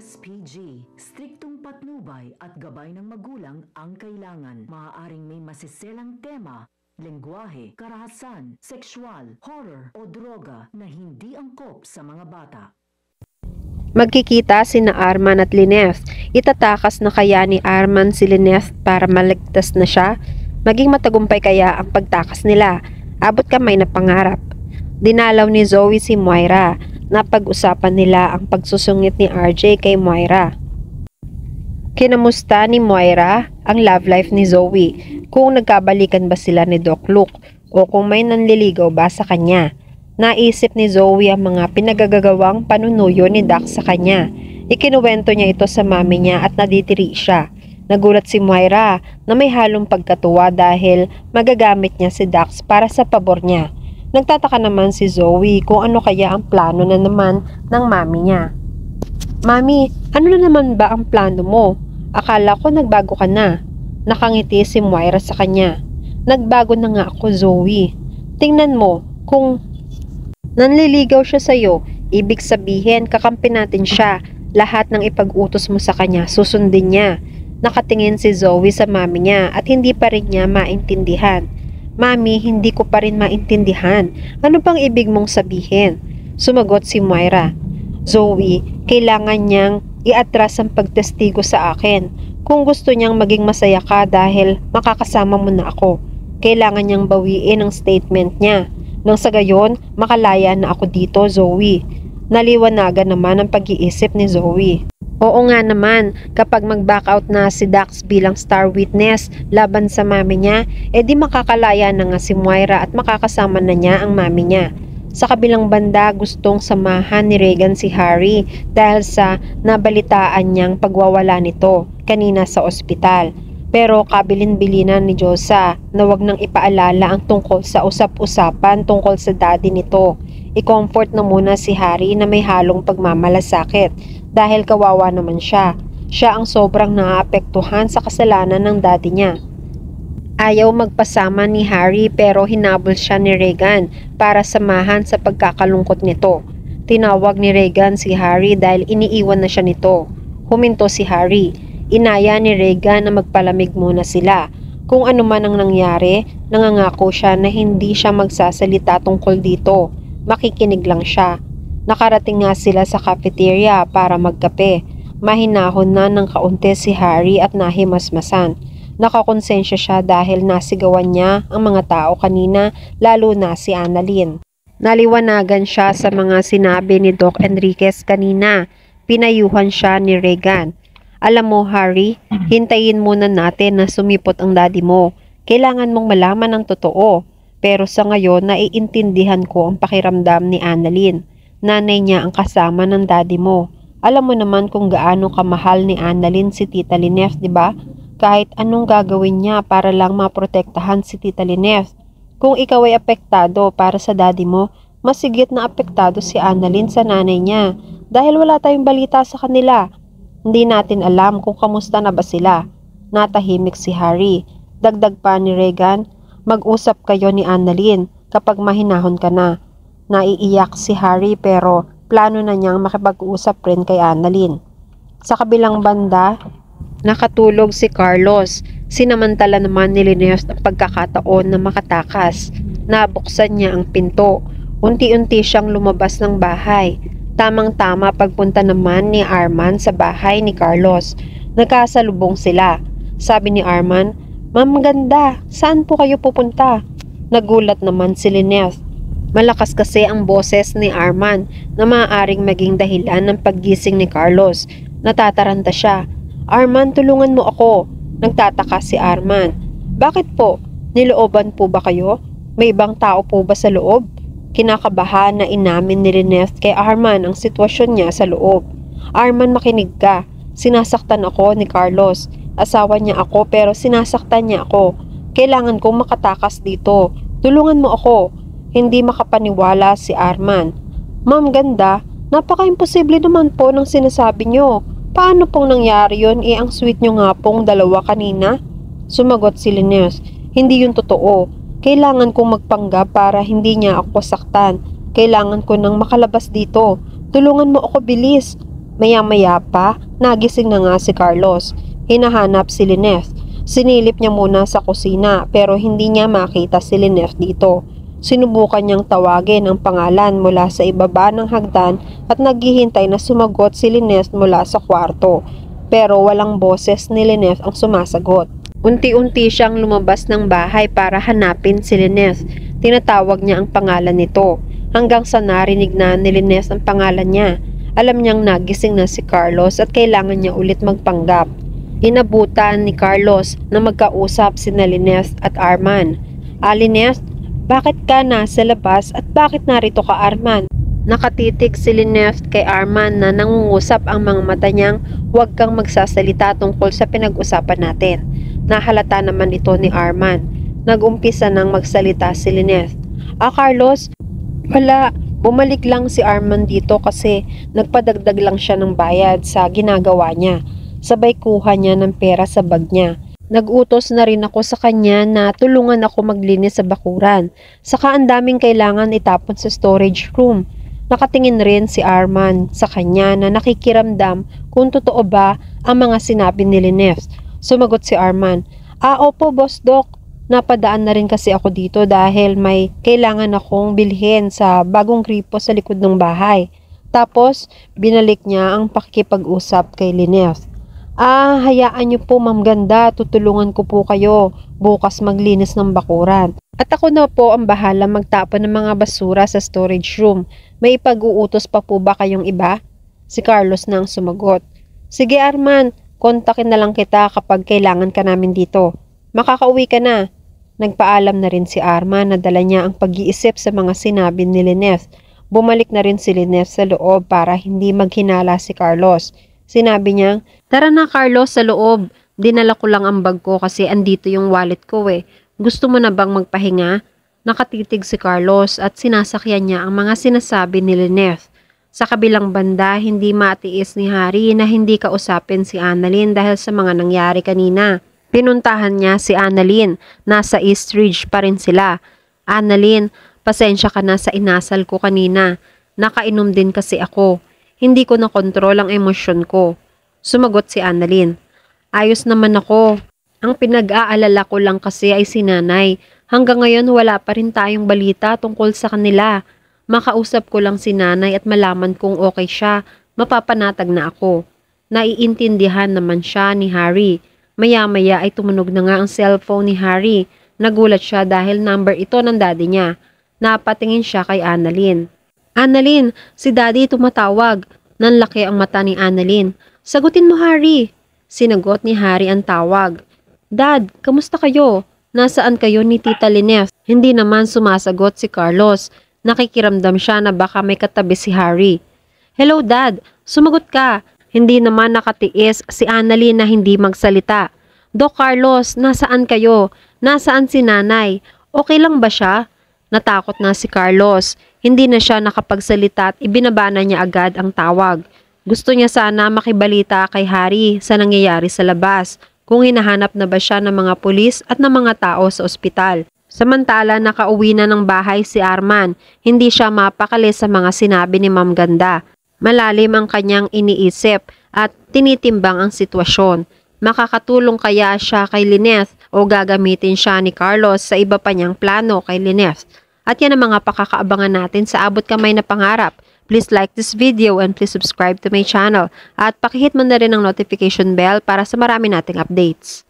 SPG, striktong patnubay at gabay ng magulang ang kailangan. Maaaring may masiselang tema, lengguwahe, karahasan, sexual, horror o droga na hindi angkop sa mga bata. Magkikita sina Arman at Lynette. Itatakas na kaya ni Arman si Lynette para maligtas na siya? Maging matagumpay kaya ang pagtakas nila? Abot kamay na pangarap. Dinalaw ni Zoe si Moira. Napag-usapan nila ang pagsusungit ni RJ kay Moira. Kinamusta ni Moira ang love life ni Zoe, kung nagkabalikan ba sila ni Doc Luke o kung may nanliligaw ba sa kanya. Naisip ni Zoe ang mga pinagagawang panunuyo ni Dax sa kanya. Ikinuwento niya ito sa mami niya at naditiri siya. Nagulat si Moira na may halong pagkatuwa dahil magagamit niya si Dax para sa pabor niya. Nagtataka naman si Zoe kung ano kaya ang plano na naman ng mami niya. Mami, ano na naman ba ang plano mo? Akala ko nagbago ka na. Nakangiti si Moira sa kanya. Nagbago na nga ako, Zoe. Tingnan mo, kung nanliligaw siya sa'yo, ibig sabihin kakampi natin siya. Lahat ng ipag-utos mo sa kanya, susundin niya. Nakatingin si Zoe sa mami niya at hindi pa rin niya maintindihan. Mami, hindi ko pa rin maintindihan. Ano bang ibig mong sabihin? Sumagot si Moira. Zoe, kailangan niyang iatras ang pagtestigo sa akin. Kung gusto niyang maging masaya ka dahil makakasama mo na ako, kailangan niyang bawiin ang statement niya. Nang sa gayon, makalaya na ako dito, Zoe. Naliwanagan naman ang pag-iisip ni Zoe. Oo nga naman, kapag mag-back out na si Dax bilang star witness laban sa mami niya, edi makakalaya na nga si Moira at makakasama na niya ang mami niya. Sa kabilang banda, gustong samahan ni Regan si Harry dahil sa nabalitaan niyang pagwawala nito kanina sa ospital. Pero kabilin-bilinan ni Josa na wag nang ipaalala ang tungkol sa usap-usapan tungkol sa daddy nito. I-comfort na muna si Harry na may halong pagmamalasakit dahil kawawa naman siya. Siya ang sobrang naaapektuhan sa kasalanan ng daddy niya. Ayaw magpasama ni Harry pero hinabol siya ni Regan para samahan sa pagkakalungkot nito. Tinawag ni Regan si Harry dahil iniiwan na siya nito. Huminto si Harry. Inaya ni Regan na magpalamig muna sila. Kung ano man ang nangyari, nangangako siya na hindi siya magsasalita tungkol dito. Makikinig lang siya. Nakarating nga sila sa cafeteria para magkape. Mahinahon na ng kaunti si Harry at nahimasmasan. Nakakonsensya siya dahil nasigawan niya ang mga tao kanina, lalo na si Annalyn. Naliwanagan siya sa mga sinabi ni Doc Enriquez kanina. Pinayuhan siya ni Regan. Alam mo, Harry, hintayin muna natin na sumipot ang daddy mo. Kailangan mong malaman ang totoo. Pero sa ngayon, naiintindihan ko ang pakiramdam ni Annalyn. Nanay niya ang kasama ng daddy mo. Alam mo naman kung gaano kamahal ni Annalyn si Tita Lynette, di ba? Kahit anong gagawin niya para lang maprotektahan si Tita Lynette. Kung ikaw ay apektado para sa daddy mo, mas higit na apektado si Annalyn sa nanay niya. Dahil wala tayong balita sa kanila. Hindi natin alam kung kamusta na ba sila. Natahimik si Harry. Dagdag pa ni Regan, mag-usap kayo ni Annalyn kapag mahinahon ka na. Naiiyak si Harry pero plano na niyang makipag-usap rin kay Annalyn. Sa kabilang banda, nakatulog si Carlos. Sinamantala naman ni Lynette ang pagkakataon na makatakas. Nabuksan niya ang pinto. Unti-unti siyang lumabas ng bahay. Tamang-tama pagpunta naman ni Arman sa bahay ni Carlos. Nagkasalubong sila. Sabi ni Arman, Ma'am ganda, saan po kayo pupunta? Nagulat naman si Lynette. Malakas kasi ang boses ni Arman na maaaring maging dahilan ng paggising ni Carlos. Natataranta siya. Arman, tulungan mo ako. Nagtataka si Arman. Bakit po? Nilooban po ba kayo? May ibang tao po ba sa loob? Kinakabahan na inamin ni Lynette kay Arman ang sitwasyon niya sa loob. Arman, makinig ka. Sinasaktan ako ni Carlos. Asawa niya ako pero sinasaktan niya ako. Kailangan kong makatakas dito. Tulungan mo ako. Hindi makapaniwala si Arman. Ma'am ganda, napaka-imposible naman po ng sinasabi niyo. Paano pong nangyari yun? Ang sweet niyo nga pong dalawa kanina. Sumagot si Lynette. Hindi yun totoo. Kailangan kong magpanggap para hindi niya ako saktan. Kailangan ko nang makalabas dito. Tulungan mo ako, bilis. Maya-maya pa, nagising na nga si Carlos. Hinahanap si Lynette. Sinilip niya muna sa kusina pero hindi niya makita si Lynette dito. Sinubukan niyang tawagin ang pangalan mula sa ibaba ng hagdan at naghihintay na sumagot si Lynette mula sa kwarto. Pero walang boses ni Lynette ang sumasagot. Unti-unti siyang lumabas ng bahay para hanapin si Lynette. Tinatawag niya ang pangalan nito hanggang sa narinig na ni Lynette ang pangalan niya. Alam niyang nagising na si Carlos at kailangan niya ulit magpanggap. Inabutan ni Carlos na magkausap sina Lynette at Arman. Lynette, bakit ka nasa labas at bakit narito ka, Arman? Nakatitig si Lynette kay Arman na nangungusap ang mga mata niyang huwag kang magsasalita tungkol sa pinag-usapan natin. Nahalata naman ito ni Arman. Nag-umpisa nang magsalita si Lynette. Carlos, wala. Bumalik lang si Arman dito kasi nagpadagdag lang siya ng bayad sa ginagawa niya. Sabay kuha niya ng pera sa bag niya. Nag-utos na rin ako sa kanya na tulungan ako maglinis sa bakuran. Saka ang daming kailangan itapon sa storage room. Nakatingin rin si Arman sa kanya na nakikiramdam kung totoo ba ang mga sinabi ni Lynette. Sumagot si Arman, opo boss doc. Napadaan na rin kasi ako dito dahil may kailangan akong bilhin sa bagong gripo sa likod ng bahay. Tapos, binalik niya ang pakikipag-usap kay Lynette. Hayaan niyo po Ma'am Ganda, tutulungan ko po kayo bukas maglinis ng bakuran. At ako na po ang bahala magtapon ng mga basura sa storage room. May ipag-uutos pa po ba kayong iba? Si Carlos na ang sumagot. Sige Arman, kontakin na lang kita kapag kailangan ka namin dito. Makakauwi ka na. Nagpaalam na rin si Arman na dala niya ang pag-iisip sa mga sinabi ni Lynette. Bumalik na rin si Lynette sa loob para hindi maghinala si Carlos. Sinabi niya, tara na Carlos sa loob. Dinala ko lang ang bag ko kasi andito yung wallet ko eh. Gusto mo na bang magpahinga? Nakatitig si Carlos at sinasakyan niya ang mga sinasabi ni Lynette. Sa kabilang banda, hindi matiis ni Harry na hindi kausapin si Annalyn dahil sa mga nangyari kanina. Pinuntahan niya si Annalyn. Nasa East Ridge pa rin sila. Annalyn, pasensya ka na sa inasal ko kanina. Nakainom din kasi ako. Hindi ko nakontrol ang emosyon ko. Sumagot si Annalyn. Ayos naman ako. Ang pinag-aalala ko lang kasi ay si nanay. Hanggang ngayon wala pa rin tayong balita tungkol sa kanila. Makausap ko lang si nanay at malaman kung okay siya. Mapapanatag na ako. Naiintindihan naman siya ni Harry. Maya-maya ay tumunog na nga ang cellphone ni Harry. Nagulat siya dahil number ito ng daddy niya. Napatingin siya kay Annalyn. Annalyn, si daddy tumatawag. Nanlaki ang mata ni Annalyn. Sagutin mo Harry. Sinagot ni Harry ang tawag. Dad, kamusta kayo? Nasaan kayo ni Tita Lynette? Hindi naman sumasagot si Carlos. Nakikiramdam siya na baka may katabi si Harry. Hello Dad, sumagot ka. Hindi naman nakatiis si Annalyn na hindi magsalita. Doc Carlos, nasaan kayo? Nasaan si nanay? Okay lang ba siya? Natakot na si Carlos. Hindi na siya nakapagsalita at ibinabana niya agad ang tawag. Gusto niya sana makibalita kay Harry sa nangyayari sa labas. Kung hinahanap na ba siya ng mga pulis at ng mga tao sa ospital. Samantala nakauwi na ng bahay si Arman. Hindi siya mapakali sa mga sinabi ni Ma'am Ganda. Malalim ang kanyang iniisip at tinitimbang ang sitwasyon. Makakatulong kaya siya kay Lynette o gagamitin siya ni Carlos sa iba pa niyang plano kay Lynette? At yan ang mga pakakaabangan natin sa abot kamay na pangarap. Please like this video and please subscribe to my channel. At pakihit mo na rin ang notification bell para sa marami nating updates.